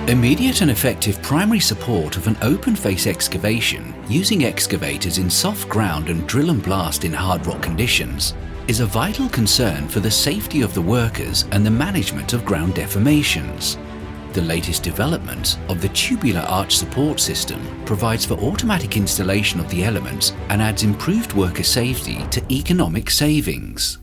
Immediate and effective primary support of an open-face excavation using excavators in soft ground and drill and blast in hard rock conditions is a vital concern for the safety of the workers and the management of ground deformations. The latest development of the tubular arch support system provides for automatic installation of the elements and adds improved worker safety to economic savings.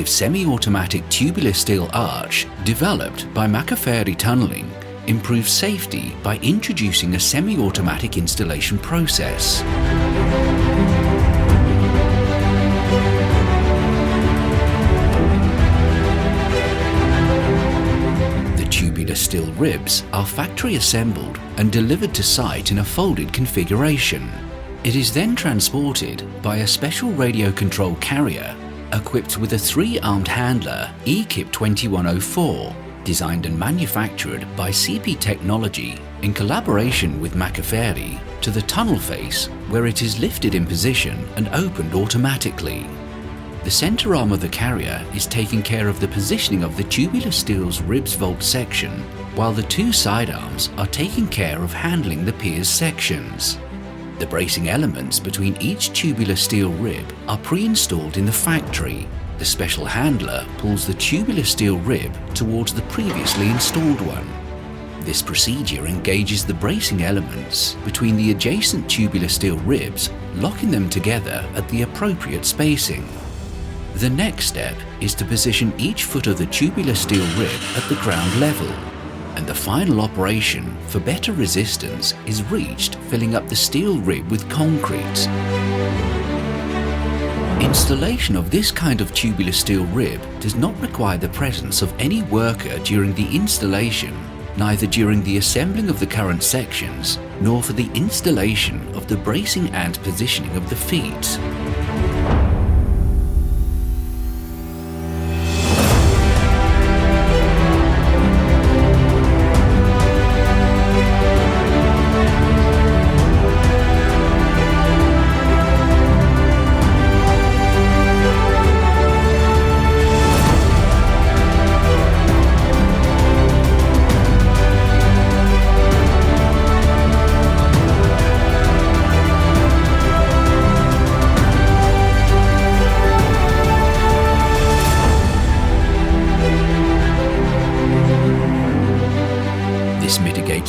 Semi-automatic tubular steel arch developed by Macaferri Tunneling improves safety by introducing a semi-automatic installation process. The tubular steel ribs are factory assembled and delivered to site in a folded configuration. It is then transported by a special radio control carrier equipped with a 3-armed handler EKIP 2104, designed and manufactured by CP Technology in collaboration with Macaferri, to the tunnel face, where it is lifted in position and opened automatically. The center arm of the carrier is taking care of the positioning of the tubular steel's ribs vault section, while the 2 side arms are taking care of handling the piers sections. The bracing elements between each tubular steel rib are pre-installed in the factory. The special handler pulls the tubular steel rib towards the previously installed one. This procedure engages the bracing elements between the adjacent tubular steel ribs, locking them together at the appropriate spacing. The next step is to position each foot of the tubular steel rib at the ground level, and the final operation for better resistance is reached filling up the steel rib with concrete. Installation of this kind of tubular steel rib does not require the presence of any worker during the installation, neither during the assembling of the current sections, nor for the installation of the bracing and positioning of the feet.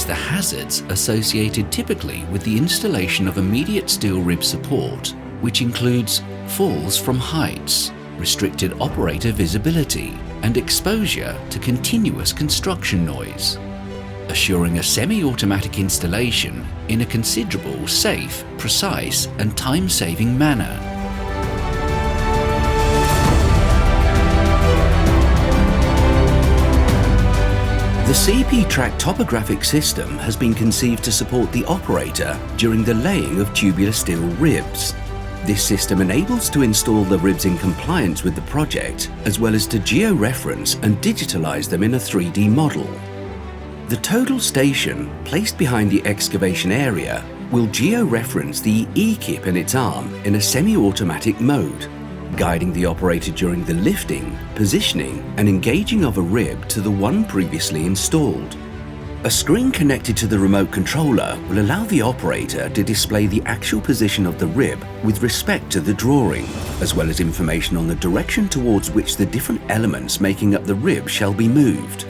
The hazards associated typically with the installation of immediate steel rib support, which includes falls from heights, restricted operator visibility, and exposure to continuous construction noise, assuring a semi-automatic installation in a considerable, safe, precise, and time-saving manner. The CP Track topographic system has been conceived to support the operator during the laying of tubular steel ribs. This system enables to install the ribs in compliance with the project, as well as to geo-reference and digitalize them in a 3D model. The total station, placed behind the excavation area, will geo-reference the EKIP and its arm in a semi-automatic mode, guiding the operator during the lifting, positioning, and engaging of a rib to the one previously installed. A screen connected to the remote controller will allow the operator to display the actual position of the rib with respect to the drawing, as well as information on the direction towards which the different elements making up the rib shall be moved.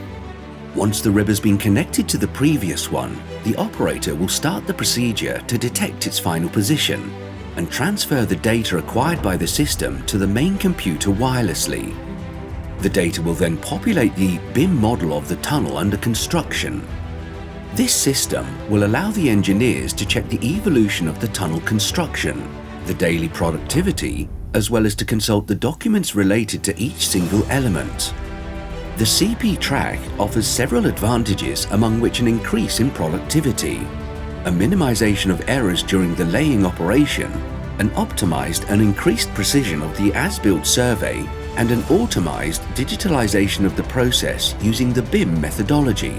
Once the rib has been connected to the previous one, the operator will start the procedure to detect its final position and transfer the data acquired by the system to the main computer wirelessly. The data will then populate the BIM model of the tunnel under construction. This system will allow the engineers to check the evolution of the tunnel construction, the daily productivity, as well as to consult the documents related to each single element. The CP Track offers several advantages, among which an increase in productivity, a minimization of errors during the laying operation, an optimized and increased precision of the as-built survey, and an automized digitalization of the process using the BIM methodology.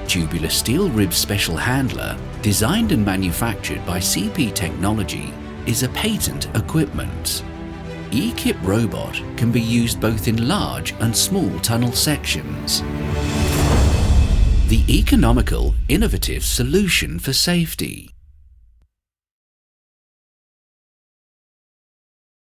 Tubular steel rib special handler, designed and manufactured by CP Technology, is a patent equipment. eKIP Robot can be used both in large and small tunnel sections. The economical, innovative solution for safety.